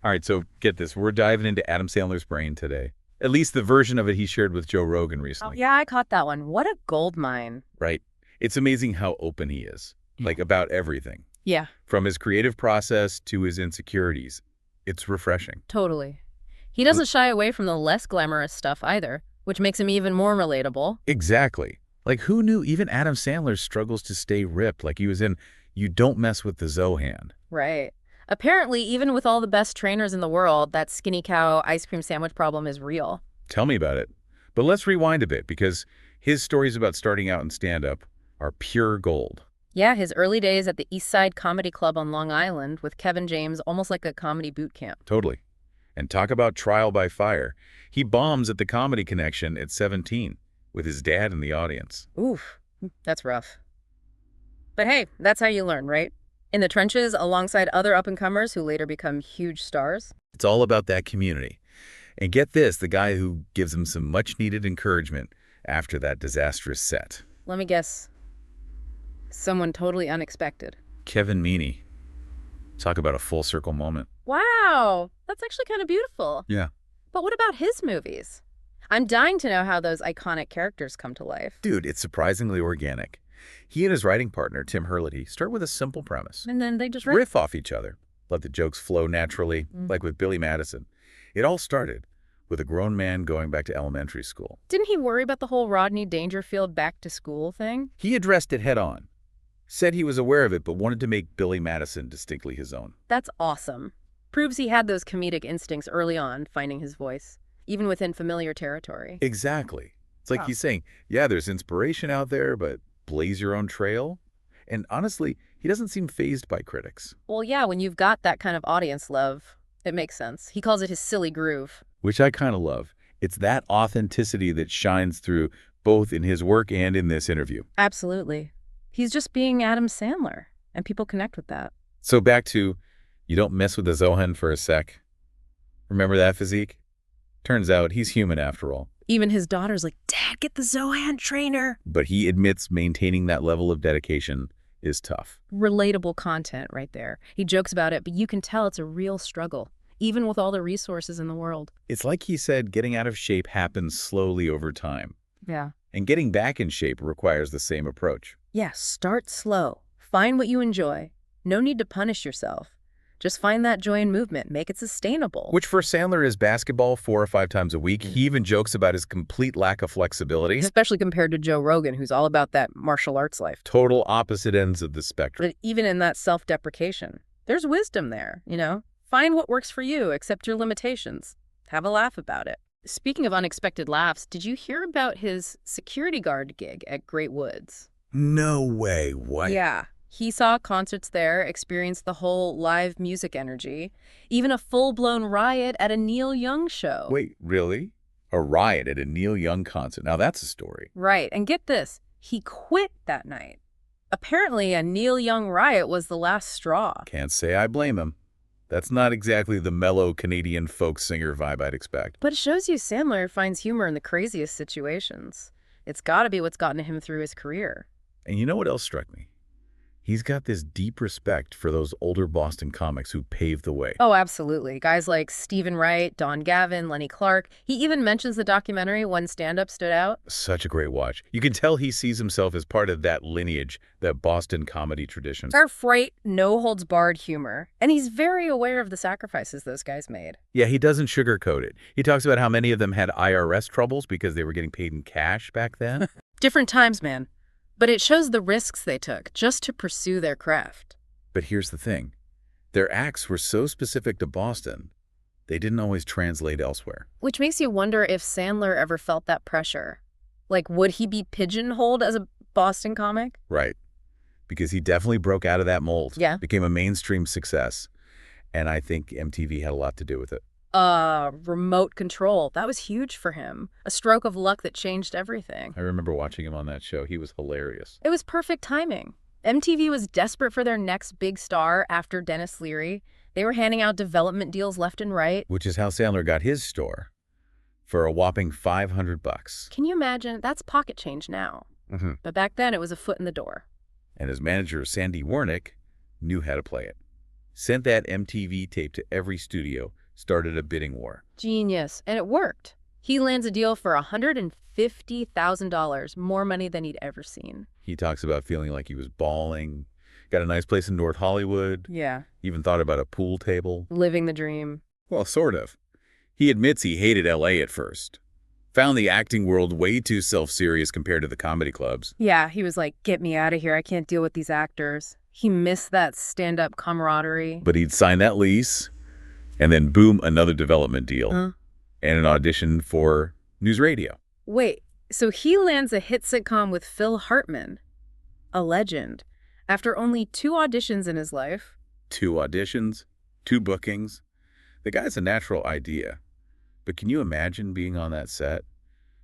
All right, so get this. We're diving into Adam Sandler's brain today. At least the version of it he shared with Joe Rogan Oh, recently. yeah, I caught that one. What a gold mine. Right? It's amazing how open he is, like about everything, Yeah, from his creative process to his insecurities. It's refreshing. totally. He L- doesn't shy away from the less glamorous stuff either, which makes him even more relatable. Exactly. Like, who knew even Adam Sandler struggles to stay ripped? Like he was in You Don't Mess with the Zohan. Right. Apparently, even with all the best trainers in the world, that skinny cow ice cream sandwich problem is real. Tell me about it. But let's rewind a bit because his stories about starting out in stand-up are pure gold. Yeah, his early days at the East Side Comedy Club on Long Island with Kevin James, almost like a comedy boot camp. Totally. And talk about trial by fire. He bombs at the Comedy Connection at 17 with his dad in the audience. Oof, that's rough. But hey, that's how you learn, right? In the trenches, alongside other up-and-comers who later become huge stars. It's all about that community. And get this, the guy who gives him some much-needed encouragement after that disastrous set. Let me guess, someone totally unexpected. Kevin Meaney. Talk about a full circle moment. Wow, that's actually kind of beautiful. Yeah. But what about his movies? I'm dying to know how those iconic characters come to life. Dude, it's surprisingly organic. He and his writing partner, Tim Hurley, start with a simple premise. And then they just Riff off each other. Let the jokes flow naturally, like with Billy Madison. It all started with a grown man going back to elementary school. Didn't he worry about the whole Rodney Dangerfield back to school thing? He addressed it head on. Said he was aware of it, but wanted to make Billy Madison distinctly his own. That's awesome. Proves he had those comedic instincts early on, finding his voice, even within familiar territory. Exactly. It's like Wow. he's saying, yeah, there's inspiration out there, but blaze your own trail. And honestly, he doesn't seem fazed by critics, Well, yeah, when you've got that kind of audience love, it makes sense. He calls it his silly groove. which I kind of love. It's that authenticity that shines through both in his work and in this interview. Absolutely. He's just being Adam Sandler, and people connect with that. So back to, you don't mess with the Zohan for a sec. Remember that physique? Turns out he's human after all. Even his daughter's like, Dad, get the Zohan trainer. But he admits maintaining that level of dedication is tough. Relatable content right there. He jokes about it, but you can tell it's a real struggle, even with all the resources in the world. It's like he said, getting out of shape happens slowly over time. Yeah. And getting back in shape requires the same approach. Yeah, start slow. Find what you enjoy. No need to punish yourself. Just find that joy in movement. Make it sustainable. Which for Sandler is basketball 4 or 5 times a week. He even jokes about his complete lack of flexibility. Especially compared to Joe Rogan, who's all about that martial arts life. Total opposite ends of the spectrum. But even in that self-deprecation, there's wisdom there, you know? Find what works for you, accept your limitations. Have a laugh about it. Speaking of unexpected laughs, did you hear about his security guard gig at Great Woods? No way. What? Yeah. He saw concerts there, experienced the whole live music energy, even a full-blown riot at a Neil Young show. Wait, really? A riot at a Neil Young concert. Now that's a story. Right, and get this, he quit that night. Apparently, a Neil Young riot was the last straw. Can't say I blame him. That's not exactly the mellow Canadian folk singer vibe I'd expect. But it shows you Sandler finds humor in the craziest situations. It's gotta be what's gotten him through his career. And you know what else struck me? He's got this deep respect for those older Boston comics who paved the way. Oh, absolutely. Guys like Stephen Wright, Don Gavin, Lenny Clark. He even mentions the documentary When Stand-Up Stood Out. Such a great watch. You can tell he sees himself as part of that lineage, that Boston comedy tradition. Fair-fright, no-holds-barred humor. And he's very aware of the sacrifices those guys made. Yeah, he doesn't sugarcoat it. He talks about how many of them had IRS troubles because they were getting paid in cash back then. Different times, man. But it shows the risks they took just to pursue their craft. But here's the thing. Their acts were so specific to Boston, they didn't always translate elsewhere. Which makes you wonder if Sandler ever felt that pressure. Like, would he be pigeonholed as a Boston comic? Right. Because he definitely broke out of that mold. Yeah. Became a mainstream success. And I think MTV had a lot to do with it. Remote control. That was huge for him. A stroke of luck that changed everything. I remember watching him on that show. He was hilarious. It was perfect timing. MTV was desperate for their next big star after Dennis Leary. They were handing out development deals left and right. Which is how Sandler got his store for a whopping $500. Can you imagine? That's pocket change now. But back then, it was a foot in the door. And his manager, Sandy Warnick, knew how to play it. Sent that MTV tape to every studio, started a bidding war. Genius. And it worked. He lands a deal for $150,000, more money than he'd ever seen. He talks about feeling like he was bawling, got a nice place in North Hollywood. Yeah. Even thought about a pool table. Living the dream. Well, sort of. He admits he hated LA at first. Found the acting world way too self-serious compared to the comedy clubs. Yeah, he was like, get me out of here. I can't deal with these actors. He missed that stand-up camaraderie. But he'd sign that lease, and then boom, another development deal. And an audition for news radio. Wait, so he lands a hit sitcom with Phil Hartman, a legend, after only 2 auditions in his life. 2 auditions, 2 bookings. The guy's a natural idea. But can you imagine being on that set?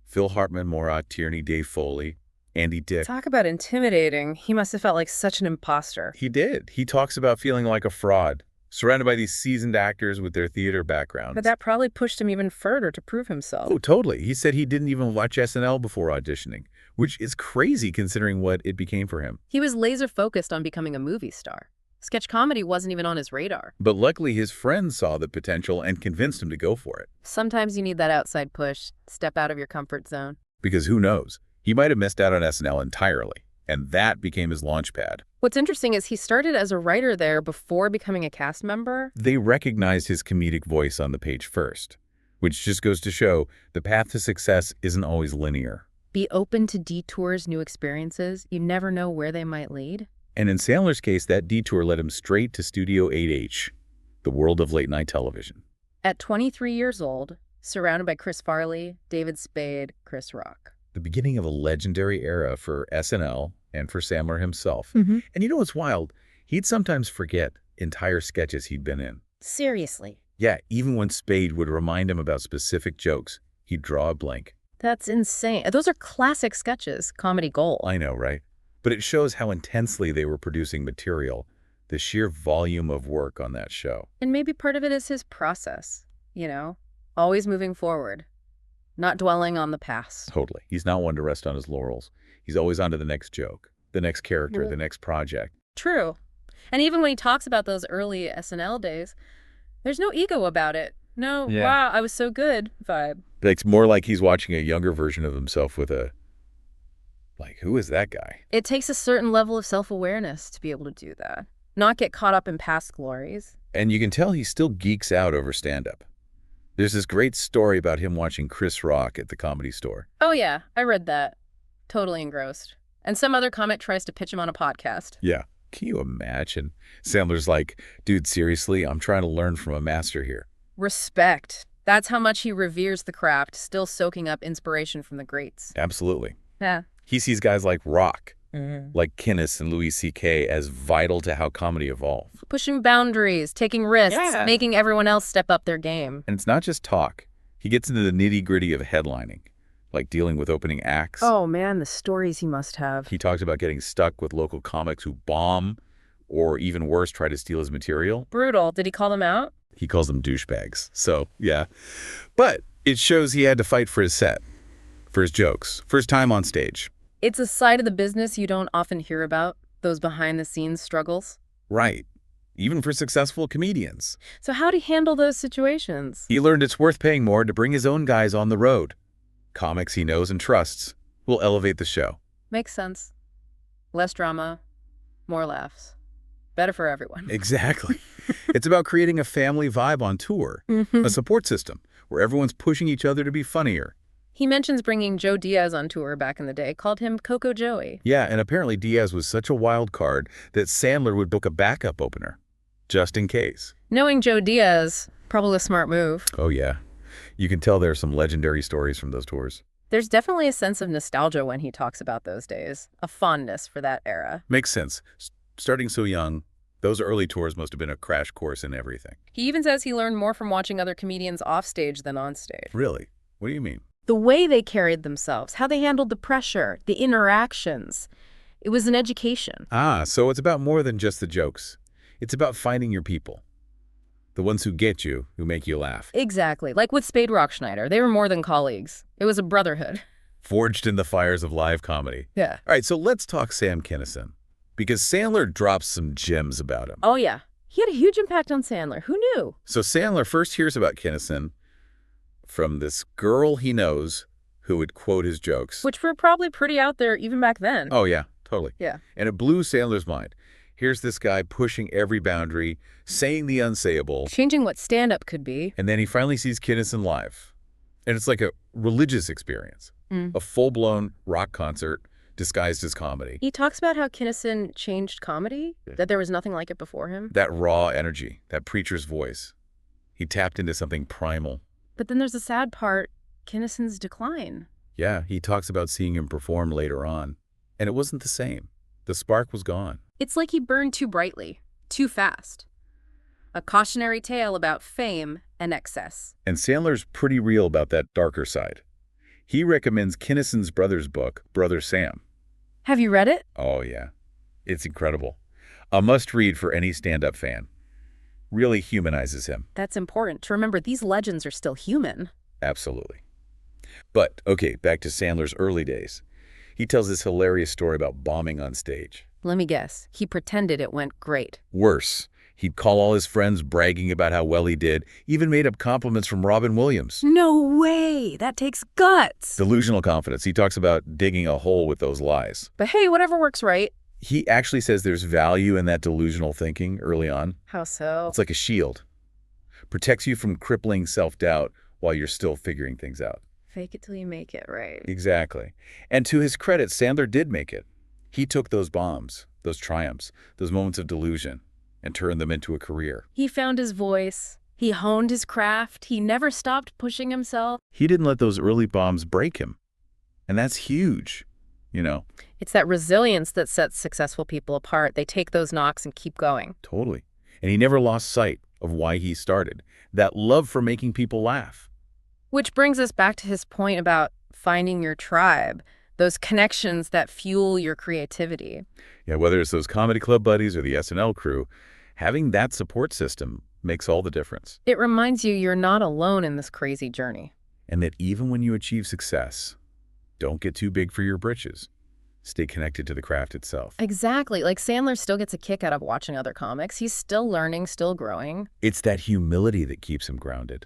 Phil Hartman, Maura Tierney, Dave Foley, Andy Dick. Talk about intimidating. He must have felt like such an imposter. He did. He talks about feeling like a fraud, surrounded by these seasoned actors with their theater backgrounds. But that probably pushed him even further to prove himself. Oh, totally. He said he didn't even watch SNL before auditioning, which is crazy considering what it became for him. He was laser focused on becoming a movie star. Sketch comedy wasn't even on his radar. But luckily his friends saw the potential and convinced him to go for it. Sometimes you need that outside push. Step out of your comfort zone. Because who knows? He might have missed out on SNL entirely, and that became his launch pad. What's interesting is he started as a writer there before becoming a cast member. They recognized his comedic voice on the page first, which just goes to show the path to success isn't always linear. Be open to detours, new experiences. You never know where they might lead. And in Sandler's case, that detour led him straight to Studio 8H, the world of late-night television. At 23 years old, surrounded by Chris Farley, David Spade, Chris Rock. The beginning of a legendary era for SNL and for Sandler himself. And you know what's wild? He'd sometimes forget entire sketches he'd been in. Seriously? Yeah, even when Spade would remind him about specific jokes, he'd draw a blank. That's insane. Those are classic sketches, comedy gold. I know, right? But it shows how intensely they were producing material, the sheer volume of work on that show. And maybe part of it is his process, you know? Always moving forward, not dwelling on the past. Totally. He's not one to rest on his laurels. He's always on to the next joke, the next character, the next project. True. And even when he talks about those early SNL days, there's no ego about it. No, wow, I was so good vibe. It's more like he's watching a younger version of himself with a, like, who is that guy? It takes a certain level of self-awareness to be able to do that. Not get caught up in past glories. And you can tell he still geeks out over stand-up. There's this great story about him watching Chris Rock at the Comedy Store. Oh yeah, I read that. Totally engrossed. And some other comic tries to pitch him on a podcast. Yeah. Can you imagine? Sandler's like, dude, seriously, I'm trying to learn from a master here. Respect. That's how much he reveres the craft, still soaking up inspiration from the greats. Absolutely. Yeah. He sees guys like Rock, like Kinison and Louis C.K. as vital to how comedy evolved. Pushing boundaries, taking risks, making everyone else step up their game. And it's not just talk. He gets into the nitty-gritty of headlining, like dealing with opening acts. Oh man, the stories he must have. He talks about getting stuck with local comics who bomb, or even worse, try to steal his material. Brutal. Did he call them out? He calls them douchebags. So, yeah. But it shows he had to fight for his set, for his jokes, for his time on stage. It's a side of the business you don't often hear about, those behind-the-scenes struggles. Right. Even for successful comedians. So how'd he handle those situations? He learned it's worth paying more to bring his own guys on the road. Comics he knows and trusts will elevate the show. Makes sense. Less drama, more laughs. Better for everyone. Exactly. It's about creating a family vibe on tour, a support system where everyone's pushing each other to be funnier. He mentions bringing Joe Diaz on tour back in the day, called him Coco Joey. Yeah, and apparently Diaz was such a wild card that Sandler would book a backup opener, just in case. Knowing Joe Diaz, probably a smart move. Oh, yeah. You can tell there are some legendary stories from those tours. There's definitely a sense of nostalgia when he talks about those days, a fondness for that era. Makes sense. Starting so young, those early tours must have been a crash course in everything. He even says he learned more from watching other comedians offstage than onstage. Really? What do you mean? The way they carried themselves, how they handled the pressure, the interactions. It was an education. Ah, so it's about more than just the jokes. It's about finding your people. The ones who get you, who make you laugh. Exactly. Like with Spade Rockschneider. They were more than colleagues. It was a brotherhood. Forged in the fires of live comedy. Yeah. All right, so let's talk Sam Kinison. Because Sandler drops some gems about him. Oh, yeah. He had a huge impact on Sandler. Who knew? So Sandler first hears about Kinison from this girl he knows who would quote his jokes. Which were probably pretty out there even back then. Oh, yeah, totally. Yeah. And it blew Sandler's mind. Here's this guy pushing every boundary, saying the unsayable. Changing what stand-up could be. And then he finally sees Kinison live. And it's like a religious experience, a full-blown rock concert disguised as comedy. He talks about how Kinison changed comedy, that there was nothing like it before him. That raw energy, that preacher's voice. He tapped into something primal. But then there's the sad part, Kinison's decline. Yeah, he talks about seeing him perform later on. And it wasn't the same. The spark was gone. It's like he burned too brightly, too fast. A cautionary tale about fame and excess. And Sandler's pretty real about that darker side. He recommends Kinison's brother's book, Brother Sam. Have you read it? Oh, yeah. It's incredible. A must-read for any stand-up fan. Really humanizes him. That's important to remember these legends are still human. Absolutely. But, okay, back to Sandler's early days. He tells this hilarious story about bombing on stage. Let me guess. He pretended it went great. Worse, he'd call all his friends bragging about how well he did, even made up compliments from Robin Williams. No way! That takes guts! Delusional confidence. He talks about digging a hole with those lies. But hey, whatever works, right? He actually says there's value in that delusional thinking early on. How so? It's like a shield. Protects you from crippling self-doubt while you're still figuring things out. Fake it till you make it, right? Exactly. And to his credit, Sandler did make it. He took those bombs, those triumphs, those moments of delusion, and turned them into a career. He found his voice. He honed his craft. He never stopped pushing himself. He didn't let those early bombs break him. And that's huge, you know. It's that resilience that sets successful people apart. They take those knocks and keep going. Totally. And he never lost sight of why he started. That love for making people laugh. Which brings us back to his point about finding your tribe, those connections that fuel your creativity. Yeah, whether it's those comedy club buddies or the SNL crew, having that support system makes all the difference. It reminds you you're not alone in this crazy journey. And that even when you achieve success, don't get too big for your britches. Stay connected to the craft itself. Exactly. Like Sandler still gets a kick out of watching other comics. He's still learning, still growing. It's that humility that keeps him grounded.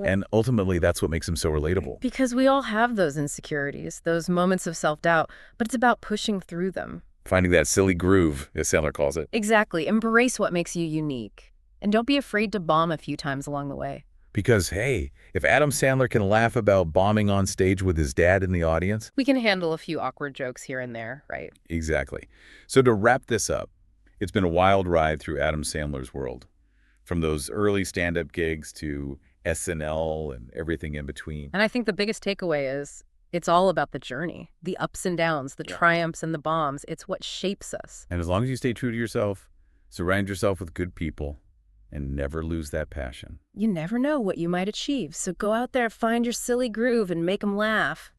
And ultimately, that's what makes him so relatable. Because we all have those insecurities, those moments of self-doubt, but it's about pushing through them. Finding that silly groove, as Sandler calls it. Exactly. Embrace what makes you unique. And don't be afraid to bomb a few times along the way. Because, hey, if Adam Sandler can laugh about bombing on stage with his dad in the audience... We can handle a few awkward jokes here and there, right? Exactly. So to wrap this up, it's been a wild ride through Adam Sandler's world. From those early stand-up gigs to SNL and everything in between. And I think the biggest takeaway is it's all about the journey, the ups and downs, the triumphs and the bombs. It's what shapes us. And as long as you stay true to yourself, surround yourself with good people, and never lose that passion. You never know what you might achieve, so go out there, find your silly groove, and make them laugh.